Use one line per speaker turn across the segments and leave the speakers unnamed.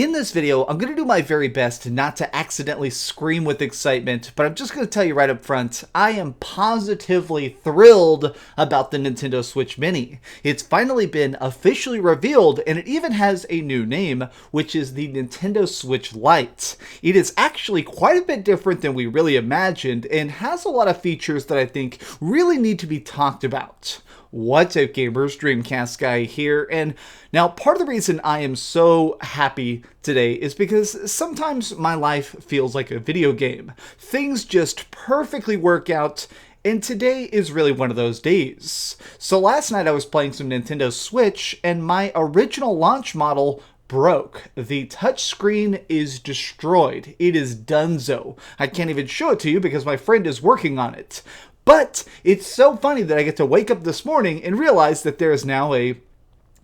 In this video, I'm going to do my very best not to accidentally scream with excitement, but I'm just going to tell you right up front, I am positively thrilled about the Nintendo Switch Mini. It's finally been officially revealed, and it even has a new name, which is the Nintendo Switch Lite. It is actually quite a bit different than we really imagined, and has a lot of features that I think really need to be talked about. What's up, gamers? DreamcastGuy here, and now part of the reason I am so happy today is because sometimes my life feels like a video game. Things just perfectly work out, and today is really one of those days. So last night I was playing some Nintendo Switch, and my original launch model broke. The touchscreen is destroyed. It is donezo. I can't even show it to you because my friend is working on it. But it's so funny that I get to wake up this morning and realize that there is now a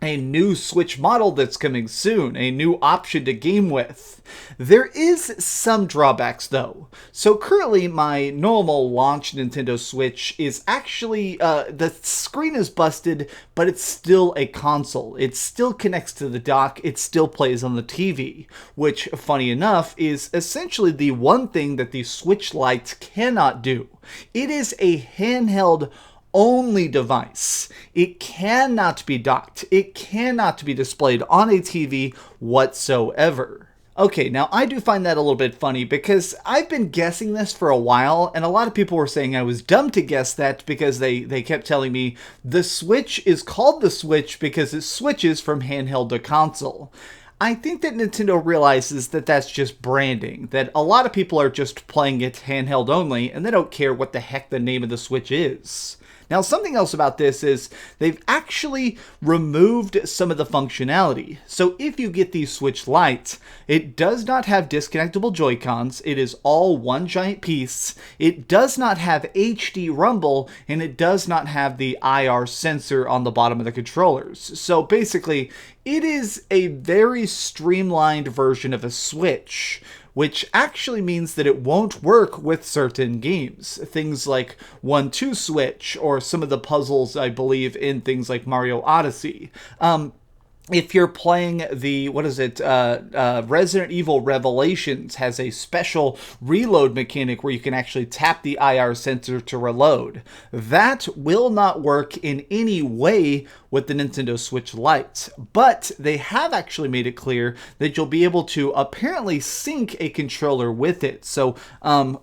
new Switch model that's coming soon, a new option to game with. There is some drawbacks though. So currently my normal launch Nintendo Switch is actually, the screen is busted, but it's still a console. It still connects to the dock, it still plays on the TV, which, funny enough, is essentially the one thing that the Switch Lite cannot do. It is a handheld only device. It cannot be docked. It cannot be displayed on a TV whatsoever. Okay, now I do find that a little bit funny because I've been guessing this for a while, and a lot of people were saying I was dumb to guess that because they kept telling me the Switch is called the Switch because it switches from handheld to console. I think that Nintendo realizes that that's just branding, that a lot of people are just playing it handheld only, and they don't care what the heck the name of the Switch is. Now, something else about this is they've actually removed some of the functionality. So if you get the Switch Lite, it does not have disconnectable Joy-Cons. It is all one giant piece. It does not have HD rumble, and it does not have the IR sensor on the bottom of the controllers. So basically, it is a very streamlined version of a Switch, which actually means that it won't work with certain games. Things like 1-2 Switch, or some of the puzzles, I believe, in things like Mario Odyssey. If you're playing the, Resident Evil Revelations has a special reload mechanic where you can actually tap the IR sensor to reload. That will not work in any way with the Nintendo Switch Lite, but they have actually made it clear that you'll be able to apparently sync a controller with it. So,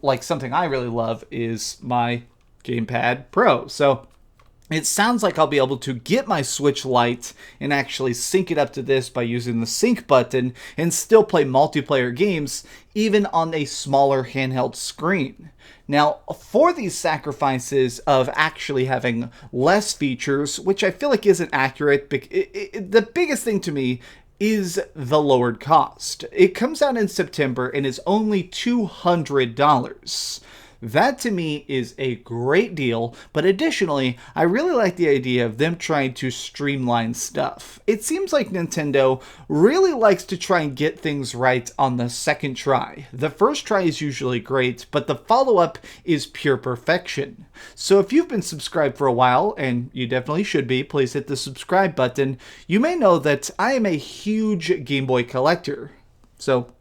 like something I really love is my Gamepad Pro. So it sounds like I'll be able to get my Switch Lite and actually sync it up to this by using the sync button and still play multiplayer games even on a smaller handheld screen. Now, for these sacrifices of actually having less features, which I feel like isn't accurate, the biggest thing to me is the lowered cost. It comes out in September and is only $200. That to me is a great deal, but additionally, I really like the idea of them trying to streamline stuff. It seems like Nintendo really likes to try and get things right on the second try. The first try is usually great, but the follow-up is pure perfection. So if you've been subscribed for a while, and you definitely should be, please hit the subscribe button. You may know that I am a huge Game Boy collector. So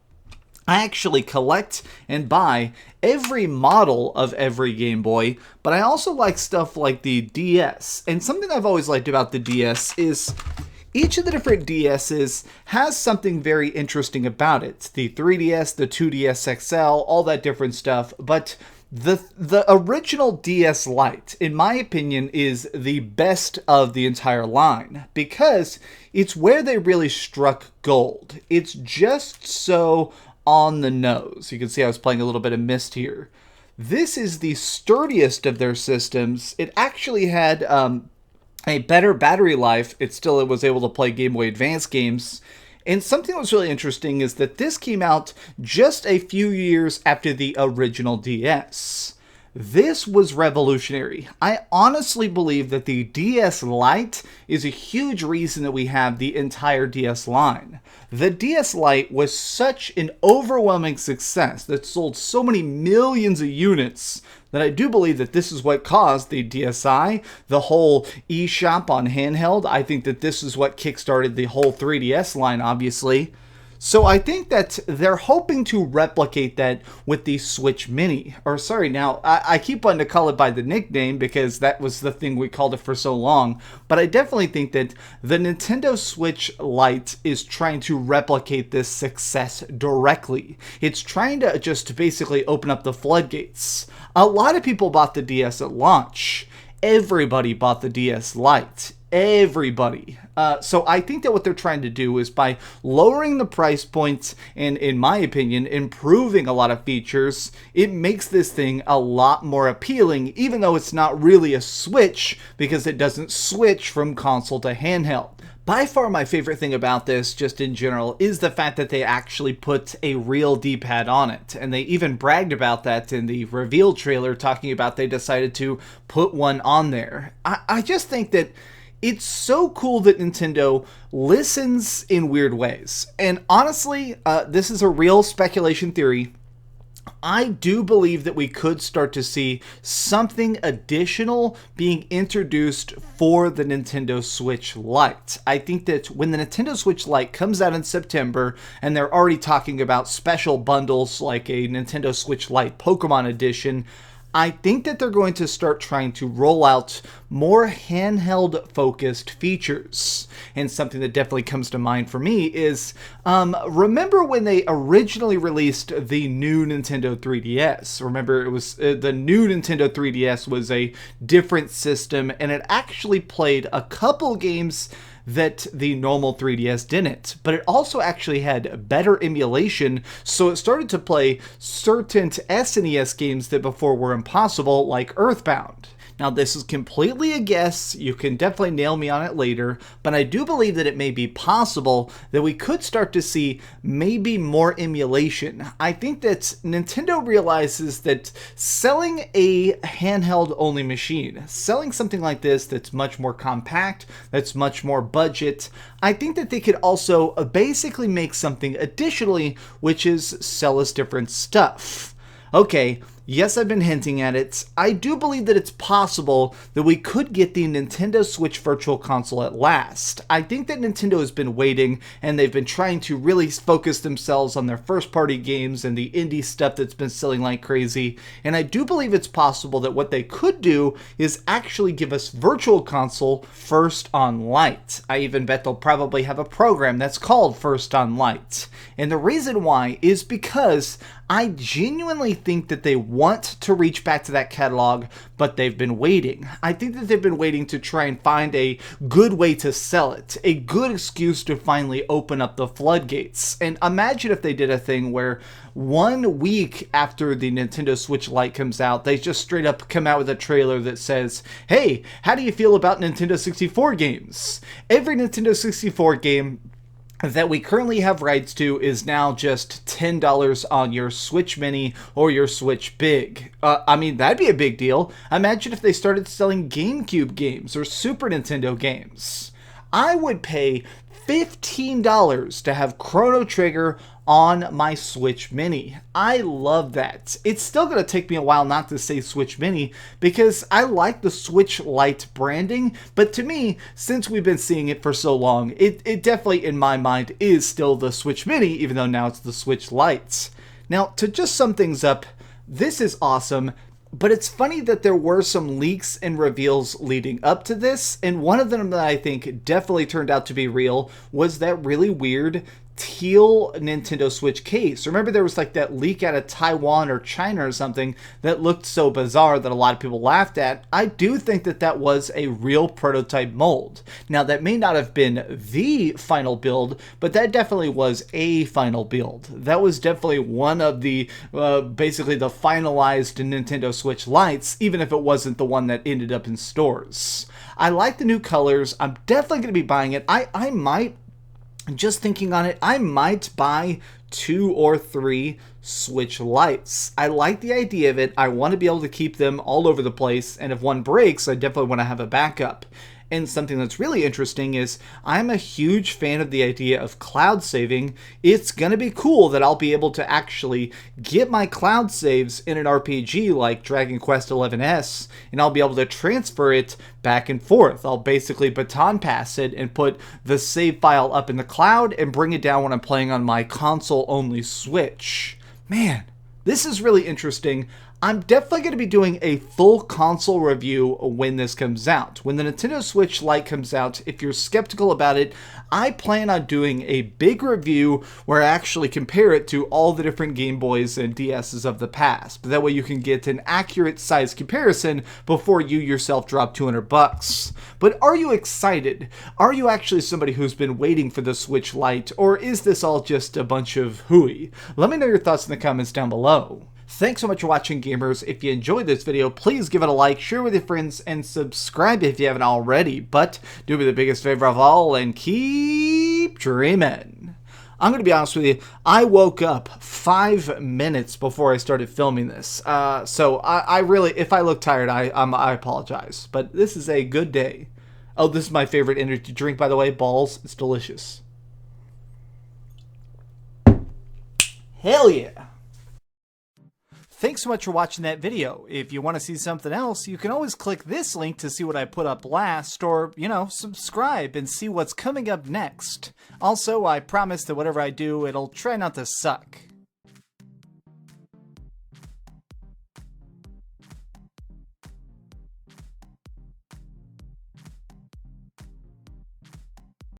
I actually collect and buy every model of every Game Boy, but I also like stuff like the DS. And something I've always liked about the DS is each of the different DS's has something very interesting about it. The 3DS, the 2DS XL, all that different stuff, but the original DS Lite, in my opinion, is the best of the entire line because it's where they really struck gold. It's just so on the nose. You can see I was playing a little bit of Mist here. This is the sturdiest of their systems. It actually had a better battery life. It was able to play Game Boy Advance games. And something that was really interesting is that this came out just a few years after the original DS. This was revolutionary. I honestly believe that the DS Lite is a huge reason that we have the entire DS line. The DS Lite was such an overwhelming success that sold so many millions of units that I do believe that this is what caused the DSi, the whole eShop on handheld. I think that this is what kickstarted the whole 3DS line, obviously. So I think that they're hoping to replicate that with the Switch Mini. Or sorry, now I keep wanting to call it by the nickname because that was the thing we called it for so long. But I definitely think that the Nintendo Switch Lite is trying to replicate this success directly. It's trying to just basically open up the floodgates. A lot of people bought the DS at launch. Everybody bought the DS Lite. Everybody. So I think that what they're trying to do is by lowering the price points and, in my opinion, improving a lot of features, it makes this thing a lot more appealing, even though it's not really a Switch because it doesn't switch from console to handheld. By far my favorite thing about this, just in general, is the fact that they actually put a real D-pad on it. And they even bragged about that in the reveal trailer, talking about they decided to put one on there. I just think that it's so cool that Nintendo listens in weird ways. And honestly, this is a real speculation theory. I do believe that we could start to see something additional being introduced for the Nintendo Switch Lite. I think that when the Nintendo Switch Lite comes out in September, and they're already talking about special bundles like a Nintendo Switch Lite Pokemon Edition, I think that they're going to start trying to roll out more handheld-focused features. And something that definitely comes to mind for me is, remember when they originally released the new Nintendo 3DS? Remember, it was the new Nintendo 3DS was a different system, and it actually played a couple games that the normal 3DS didn't, but it also actually had better emulation, so it started to play certain SNES games that before were impossible, like Earthbound. Now, this is completely a guess. You can definitely nail me on it later, but I do believe that it may be possible that we could start to see maybe more emulation. I think that Nintendo realizes that selling a handheld-only machine, selling something like this that's much more compact, that's much more budget, I think that they could also basically make something additionally, which is sell us different stuff. Okay, yes, I've been hinting at it. I do believe that it's possible that we could get the Nintendo Switch Virtual Console at last. I think that Nintendo has been waiting, and they've been trying to really focus themselves on their first-party games and the indie stuff that's been selling like crazy, and I do believe it's possible that what they could do is actually give us Virtual Console first on Lite. I even bet they'll probably have a program that's called First on Lite. And the reason why is because I genuinely think that they want to reach back to that catalog, but they've been waiting. I think that they've been waiting to try and find a good way to sell it, a good excuse to finally open up the floodgates. And imagine if they did a thing where 1 week after the Nintendo Switch Lite comes out, they just straight up come out with a trailer that says, hey, how do you feel about Nintendo 64 games? Every Nintendo 64 game that we currently have rights to is now just $10 on your Switch Mini or your Switch Big. I mean, that'd be a big deal. Imagine if they started selling GameCube games or Super Nintendo games. I would pay $15 to have Chrono Trigger on my Switch Mini. I love that. It's still going to take me a while not to say Switch Mini because I like the Switch Lite branding, but to me, since we've been seeing it for so long, it definitely in my mind is still the Switch Mini, even though now it's the Switch Lite. Now, to just sum things up, this is awesome. But it's funny that there were some leaks and reveals leading up to this, and one of them that I think definitely turned out to be real was that really weird teal Nintendo Switch case. Remember there was like that leak out of Taiwan or China or something that looked so bizarre that a lot of people laughed at. I do think that that was a real prototype mold. Now that may not have been the final build, but that definitely was a final build. That was definitely one of the basically the finalized Nintendo Switch Lites, even if it wasn't the one that ended up in stores. I like the new colors. I'm definitely going to be buying it. I might, just thinking on it, I might buy 2 or 3 Switch Lites. I like the idea of it. I want to be able to keep them all over the place, and if one breaks, I definitely want to have a backup. And something that's really interesting is I'm a huge fan of the idea of cloud saving. It's going to be cool that I'll be able to actually get my cloud saves in an RPG like Dragon Quest XI's, and I'll be able to transfer it back and forth. I'll basically baton pass it and put the save file up in the cloud and bring it down when I'm playing on my console-only Switch. Man, this is really interesting. I'm definitely going to be doing a full console review when this comes out. When the Nintendo Switch Lite comes out, if you're skeptical about it, I plan on doing a big review where I actually compare it to all the different Game Boys and DSs of the past. But that way you can get an accurate size comparison before you yourself drop $200. But are you excited? Are you actually somebody who's been waiting for the Switch Lite, or is this all just a bunch of hooey? Let me know your thoughts in the comments down below. Thanks so much for watching, gamers. If you enjoyed this video, please give it a like, share with your friends, and subscribe if you haven't already. But do me the biggest favor of all and keep dreaming. I'm going to be honest with you, I woke up 5 minutes before I started filming this. So I really, if I look tired, I apologize. But this is a good day. Oh, this is my favorite energy drink, by the way, Balls. It's delicious. Hell yeah. Thanks so much for watching that video. If you want to see something else, you can always click this link to see what I put up last, or, subscribe and see what's coming up next. Also, I promise that whatever I do, it'll try not to suck.